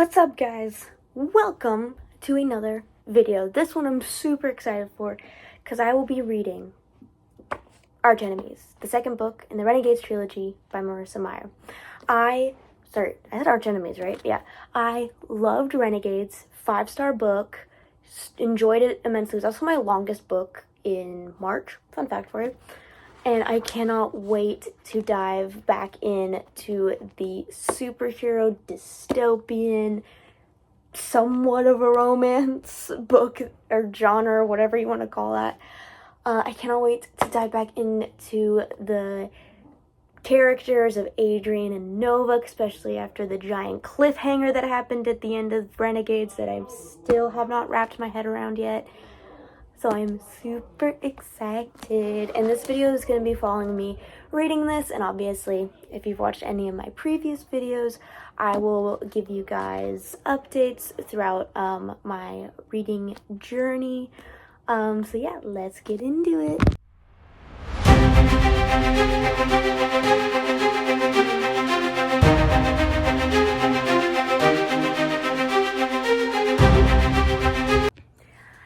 What's up, guys? Welcome to another video. This one I'm super excited for because I will be reading Arch Enemies, the second book in the Renegades trilogy by Marissa Meyer. I said Arch Enemies, right? Yeah. I loved Renegades, 5-star book, enjoyed it immensely. It was also my longest book in March. Fun fact for you. And I cannot wait to dive back into the superhero dystopian, somewhat of a romance book or genre, whatever you want to call that. I cannot wait to dive back into the characters of Adrian and Nova, especially after the giant cliffhanger that happened at the end of Renegades that I still have not wrapped my head around yet. So I'm super excited, and this video is going to be following me reading this, and obviously if you've watched any of my previous videos, I will give you guys updates throughout my reading journey. So yeah, let's get into it.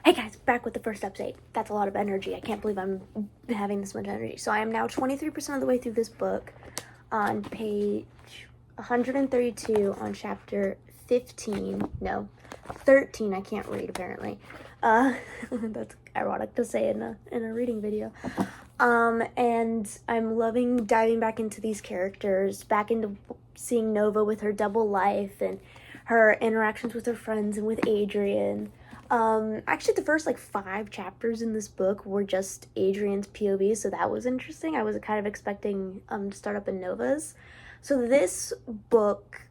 Hey guys, back with the first update. That's a lot of energy. I can't believe I'm having this much energy. So I am now 23% of the way through this book, on page 132 on chapter 15. No, 13. I can't read apparently. That's ironic to say in a reading video. And I'm loving diving back into these characters, back into seeing Nova with her double life and her interactions with her friends and with Adrian. Actually, the first 5 chapters in this book were just Adrian's POV, so that was interesting. I was kind of expecting to start up in Nova's. So this book,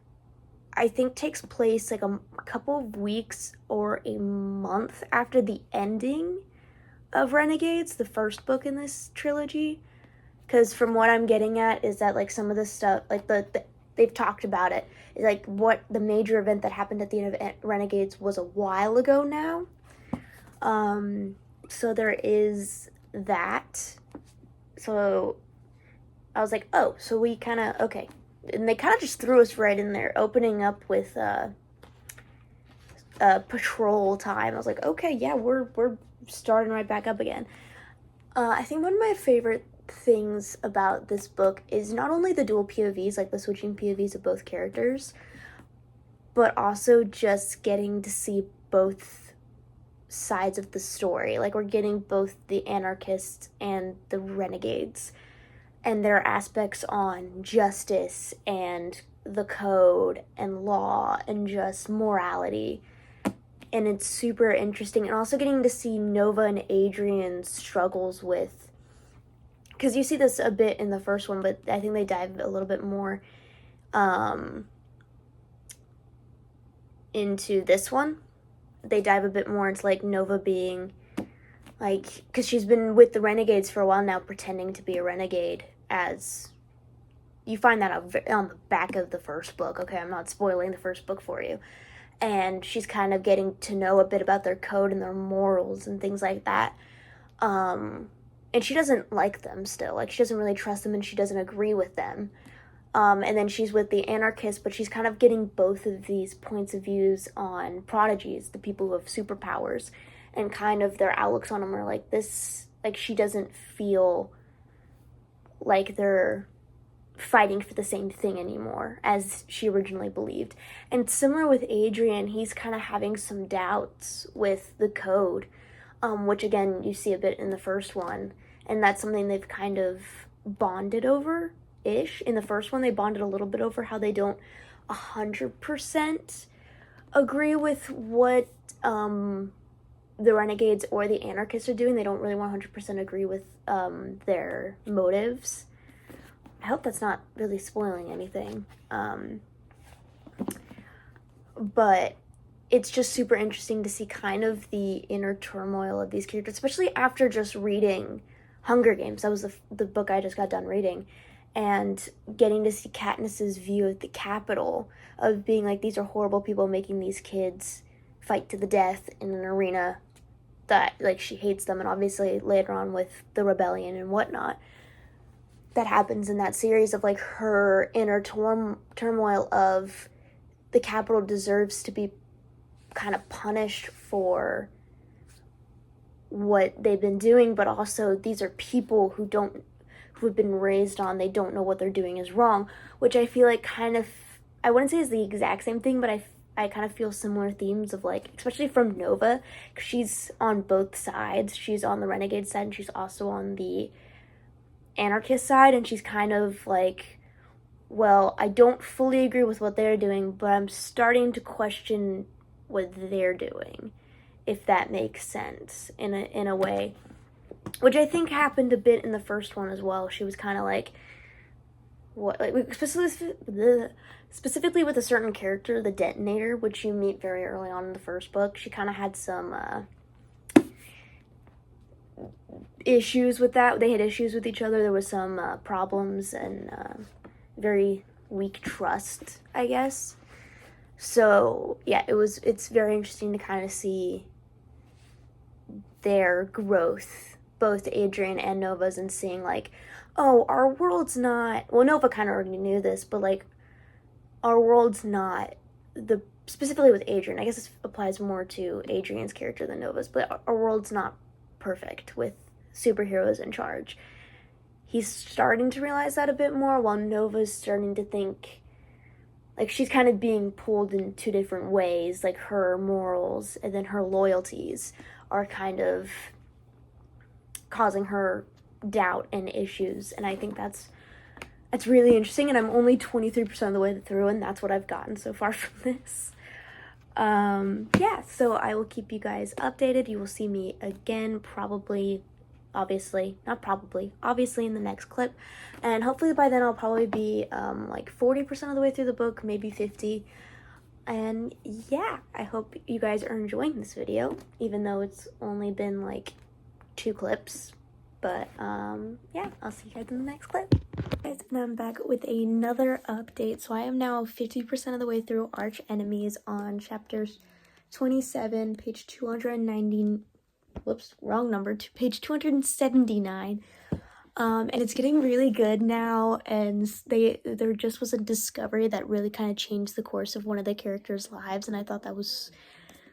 I think, takes place a couple of weeks or a month after the ending of Renegades, the first book in this trilogy. Because from what I'm getting at is that some of the stuff, they've talked about it, is what the major event that happened at the end of Renegades was a while ago now. So there is that. So I was like, oh, so we kind of, okay. And they kind of just threw us right in there, opening up with patrol time. I was like, okay, yeah, we're starting right back up again. I think one of my favorite things about this book is not only the dual POVs, the switching POVs of both characters, but also just getting to see both sides of the story. We're getting both the anarchists and the renegades, and their aspects on justice and the code and law and just morality. And it's super interesting, and also getting to see Nova and Adrian's struggles with, because you see this a bit in the first one, but I think they dive a little bit more into this one. They dive a bit more into Nova being because she's been with the Renegades for a while now, pretending to be a renegade, as you find that out on the back of the first book. Okay, I'm not spoiling the first book for you. And she's kind of getting to know a bit about their code and their morals and things like that. And she doesn't like them still. She doesn't really trust them, and she doesn't agree with them. And then she's with the anarchists, but she's kind of getting both of these points of views on prodigies, the people who have superpowers, and kind of their outlooks on them are this, she doesn't feel like they're fighting for the same thing anymore as she originally believed. And similar with Adrian, he's kind of having some doubts with the code, which again you see a bit in the first one, and that's something they've kind of bonded over ish. In the first one they bonded a little bit over how they don't 100% agree with what the Renegades or the anarchists are doing. They don't really 100% agree with their motives. I hope that's not really spoiling anything. But it's just super interesting to see kind of the inner turmoil of these characters, especially after just reading Hunger Games. That was the book I just got done reading. And getting to see Katniss's view of the Capitol, of being these are horrible people making these kids fight to the death in an arena that, she hates them. And obviously later on with the rebellion and whatnot, that happens in that series of her inner turmoil of the Capitol deserves to be kind of punished for what they've been doing, but also these are people who have been raised on, they don't know what they're doing is wrong, which I feel like kind of, I wouldn't say is the exact same thing, but I kind of feel similar themes of, like, especially from Nova, because she's on both sides. She's on the Renegade side, and she's also on the anarchist side, and she's kind of like, well, I don't fully agree with what they're doing, but I'm starting to question what they're doing, if that makes sense in a way, which I think happened a bit in the first one as well. She was kind of like, what, like, specifically with a certain character, the Detonator, which you meet very early on in the first book. She kind of had some issues with that. They had issues with each other. There was some problems and very weak trust, I guess. So yeah, it's very interesting to kind of see their growth, both Adrian and Nova's, and seeing like, oh, our world's not, well, Nova kind of already knew this, but like, our world's not specifically with Adrian, I guess this applies more to Adrian's character than Nova's, but our world's not perfect with superheroes in charge. He's starting to realize that a bit more, while Nova's starting to think, like, she's kind of being pulled in two different ways, like her morals and then her loyalties are kind of causing her doubt and issues, and I think that's really interesting, and I'm only 23% of the way through, and that's what I've gotten so far from this. Yeah, so I will keep you guys updated. You will see me again obviously in the next clip, and hopefully by then I'll probably be like 40% of the way through the book, maybe 50. And yeah, I hope you guys are enjoying this video, even though it's only been like 2 clips. But yeah, I'll see you guys in the next clip. Guys, and I'm back with another update. So I am now 50% of the way through Arch Enemies on chapters 27, page 290. Whoops, wrong number. Page 279. And it's getting really good now, and there just was a discovery that really kind of changed the course of one of the characters' lives, and I thought that was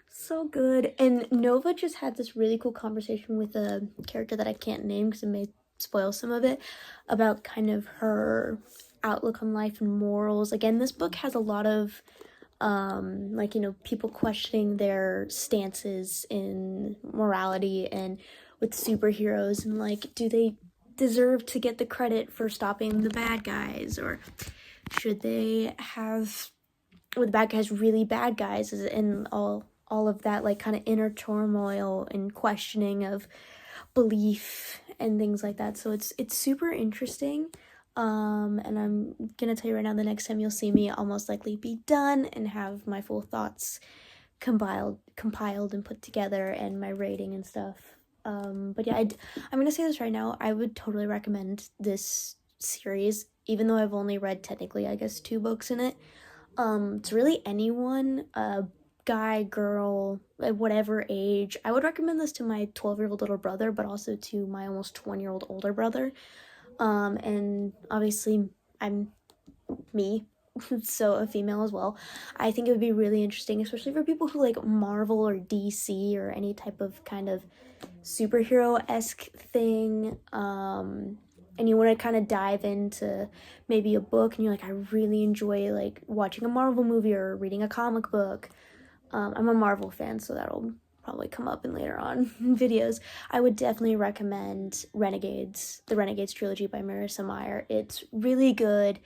so good. And Nova just had this really cool conversation with a character that I can't name because it may spoil some of it, about kind of her outlook on life and morals. Again, this book has a lot of like, you know, people questioning their stances in morality and with superheroes, and like, do they deserve to get the credit for stopping the bad guys, or should they have, or the bad guys really bad guys, and all of that, like, kind of inner turmoil and questioning of belief and things like that. So it's super interesting. And I'm gonna tell you right now, the next time you'll see me, I'll most likely be done and have my full thoughts compiled and put together, and my rating and stuff. But yeah, I'm gonna say this right now, I would totally recommend this series, even though I've only read technically, I guess, 2 books in it. To really anyone, guy, girl, like whatever age. I would recommend this to my 12-year-old little brother, but also to my almost 20-year-old older brother. And obviously I'm me, so a female as well. I think it would be really interesting, especially for people who like Marvel or DC or any type of kind of superhero-esque thing, and you want to kind of dive into maybe a book, and you're like, I really enjoy like watching a Marvel movie or reading a comic book. I'm a Marvel fan, so that'll probably come up in later on videos. I would definitely recommend Renegades, the Renegades trilogy by Marissa Meyer. It's really good,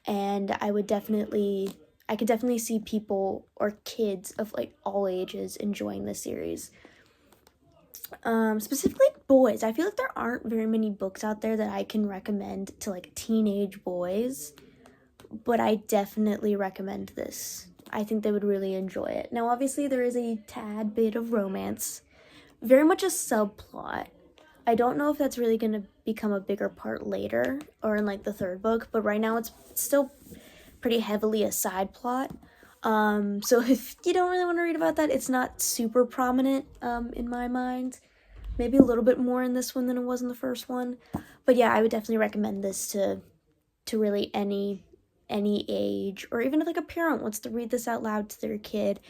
and I could definitely see people or kids of like all ages enjoying this series. Specifically boys. I feel like there aren't very many books out there that I can recommend to like teenage boys, but I definitely recommend this. I think they would really enjoy it. Now, obviously, there is a tad bit of romance, very much a subplot. I don't know if that's really going to become a bigger part later or in like the 3rd book, but right now it's still pretty heavily a side plot. So if you don't really want to read about that, it's not super prominent in my mind. Maybe a little bit more in this one than it was in the first one. But yeah, I would definitely recommend this to really any any age, or even if like a parent wants to read this out loud to their kid,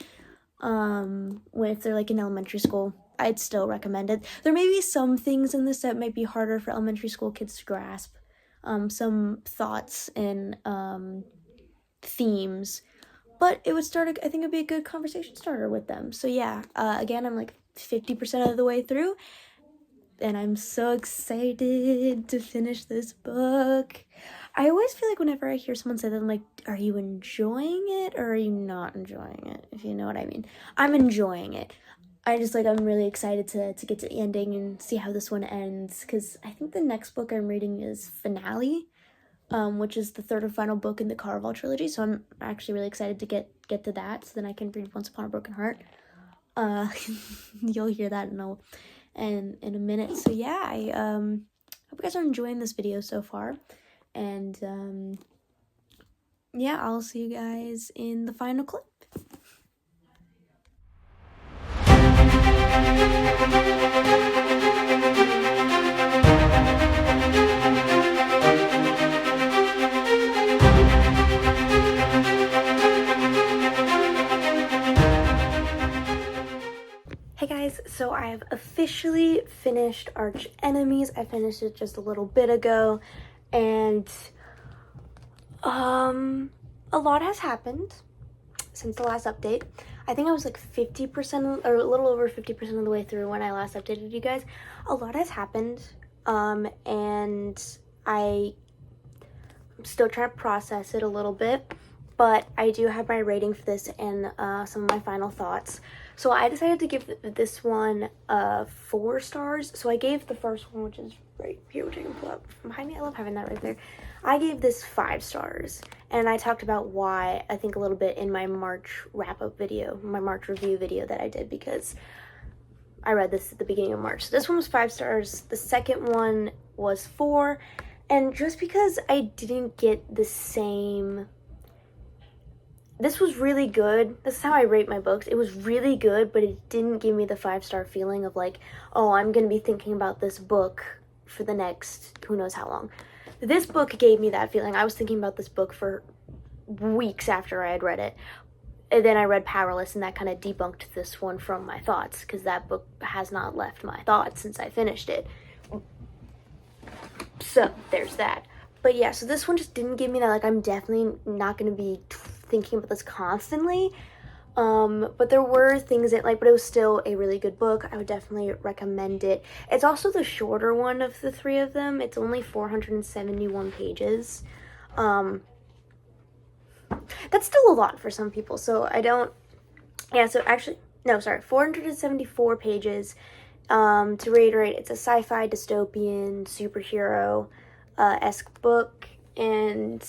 if they're like in elementary school, I'd still recommend it. There may be some things in this that might be harder for elementary school kids to grasp, some thoughts and themes, but it would start, I think it'd be a good conversation starter with them. So yeah, again, I'm like 50% of the way through, and I'm so excited to finish this book. I always feel like whenever I hear someone say that, I'm like, are you enjoying it or are you not enjoying it? If you know what I mean. I'm enjoying it. I'm really excited to get to the ending and see how this one ends, because I think the next book I'm reading is Finale, which is the third and final book in the Caraval trilogy, so I'm actually really excited to get to that, so then I can read Once Upon a Broken Heart. You'll hear that in a minute. So yeah, I hope you guys are enjoying this video so far, and yeah, I'll see you guys in the final clip. Hey guys, so I have officially finished Arch Enemies. I finished it just a little bit ago, and a lot has happened since the last update. I think I was like 50% or a little over 50% of the way through when I last updated you guys. A lot has happened, and I'm still trying to process it a little bit, but I do have my rating for this and some of my final thoughts. So I decided to give this one 4 stars. So I gave the first one, which is right here, which I can pull up from behind me. I love having that right there. I gave this 5 stars, and I talked about why, I think, a little bit in my March wrap-up video, my March review video that I did, because I read this at the beginning of March. So this one was 5 stars. The second one was 4, and just because I didn't get the same... This was really good. This is how I rate my books. It was really good, but it didn't give me the 5-star feeling of like, oh, I'm going to be thinking about this book for the next who knows how long. This book gave me that feeling. I was thinking about this book for weeks after I had read it. And then I read Powerless, and that kind of debunked this one from my thoughts, because that book has not left my thoughts since I finished it. So there's that. But yeah, so this one just didn't give me that, like, I'm definitely not going to be thinking about this constantly. But there were things that, like, but it was still a really good book. I would definitely recommend it. It's also the shorter one of the 3 of them. It's only 471 pages. That's still a lot for some people, so I don't... Yeah, so actually... No, sorry, 474 pages. To reiterate, it's a sci-fi, dystopian, superhero esque book, and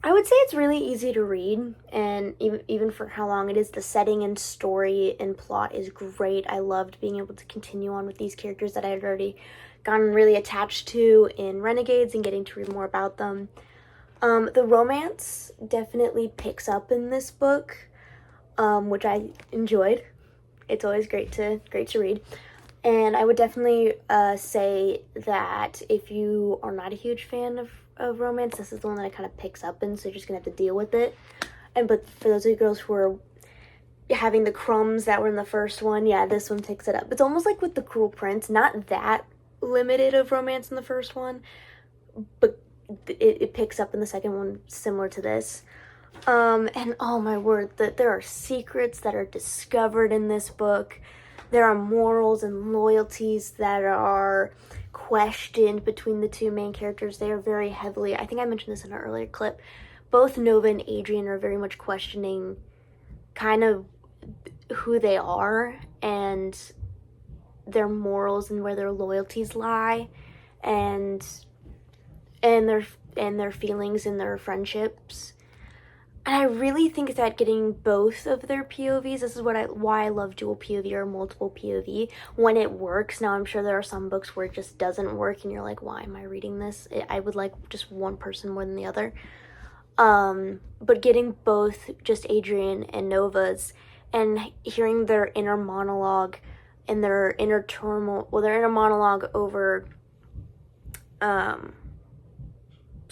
I would say it's really easy to read, and even for how long it is, the setting and story and plot is great. I loved being able to continue on with these characters that I had already gotten really attached to in Renegades and getting to read more about them. The romance definitely picks up in this book, which I enjoyed. It's always great to read. And I would definitely say that if you are not a huge fan of romance, this is the one that it kind of picks up in, so you're just going to have to deal with it. But for those of you girls who are having the crumbs that were in the first one, yeah, this one picks it up. It's almost like with The Cruel Prince, not that limited of romance in the first one, but it picks up in the second one, similar to this. And oh my word, that there are secrets that are discovered in this book. There are morals and loyalties that are questioned between the 2 main characters. They are very heavily, I think I mentioned this in an earlier clip, both Nova and Adrian are very much questioning kind of who they are and their morals and where their loyalties lie, and their feelings and their friendships. And I really think that getting both of their POVs, this is why I love dual POV or multiple POV, when it works. Now, I'm sure there are some books where it just doesn't work and you're like, why am I reading this? I would like just one person more than the other. But getting both, just Adrian and Nova's, and hearing their inner monologue and their inner turmoil, their inner monologue over, sorry,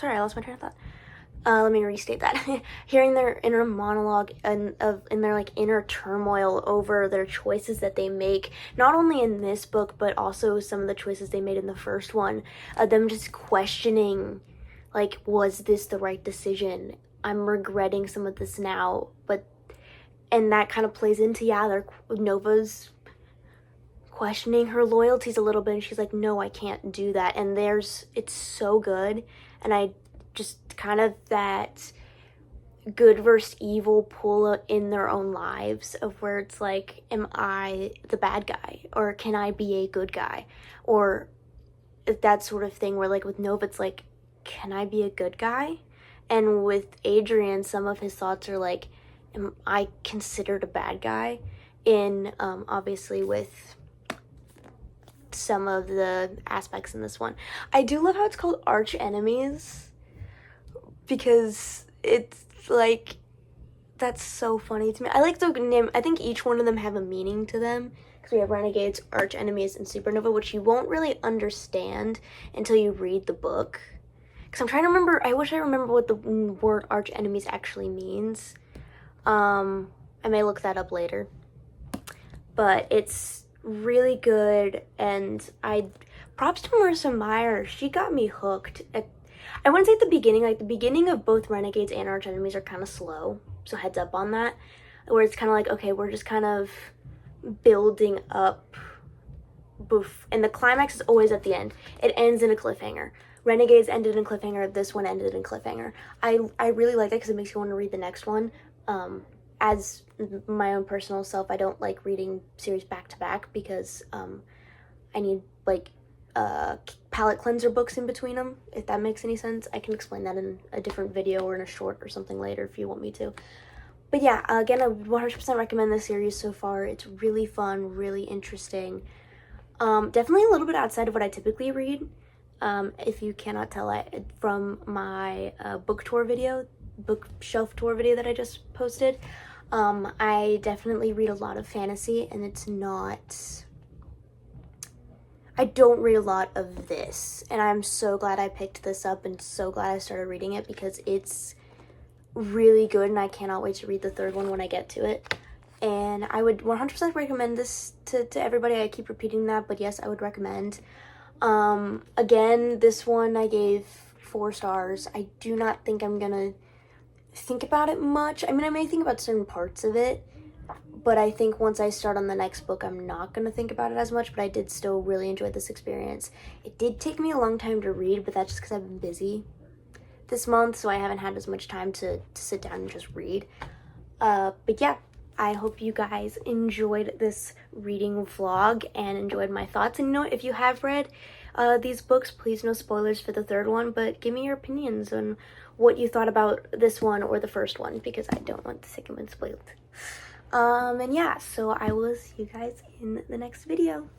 I lost my train of thought. let me restate that. Hearing their inner monologue and in their like inner turmoil over their choices that they make, not only in this book but also some of the choices they made in the first one. Them just questioning, like, was this the right decision? I'm regretting some of this now, and that kind of plays into, Nova's questioning her loyalties a little bit, and she's like, no, I can't do that. And it's so good, and I just kind of that good versus evil pull in their own lives of where it's like, am I the bad guy, or can I be a good guy, or that sort of thing, where like with Nova it's like, can I be a good guy? And with Adrian, some of his thoughts are like, am I considered a bad guy? In obviously with some of the aspects in this one. I do love how it's called Arch Enemies, because it's like, that's so funny to me. I like the name. I think each one of them have a meaning to them, because we have Renegades, Arch Enemies, and Supernova, which you won't really understand until you read the book. Because I'm trying to remember, I wish I remember what the word Arch Enemies actually means. I may look that up later. But it's really good, and props to Marissa Meyer. She got me hooked. I wouldn't say at the beginning, like the beginning of both Renegades and Arch Enemies are kind of slow, so heads up on that, where it's kind of like, okay, we're just kind of building up, and the climax is always at the end. It ends in a cliffhanger. Renegades ended in cliffhanger, this one ended in cliffhanger. I really like that because it makes you want to read the next one. As my own personal self, I don't like reading series back to back because I need like palette cleanser books in between them, if that makes any sense. I can explain that in a different video or in a short or something later if you want me to. But yeah, again, I would 100% recommend this series so far. It's really fun, really interesting. Definitely a little bit outside of what I typically read. If you cannot tell from my bookshelf tour video that I just posted. I definitely read a lot of fantasy, and I don't read a lot of this, and I'm so glad I picked this up and so glad I started reading it, because it's really good, and I cannot wait to read the third one when I get to it. And I would 100% recommend this to everybody. I keep repeating that, but yes, I would recommend. Again, this one I gave 4 stars. I do not think I'm gonna think about it much. I mean, I may think about certain parts of it, but I think once I start on the next book, I'm not going to think about it as much, but I did still really enjoy this experience. It did take me a long time to read, but that's just because I've been busy this month, so I haven't had as much time to sit down and just read. But yeah, I hope you guys enjoyed this reading vlog and enjoyed my thoughts. And you know what, if you have read these books, please no spoilers for the third one, but give me your opinions on what you thought about this one or the first one, because I don't want the second one spoiled. And yeah, so I will see you guys in the next video.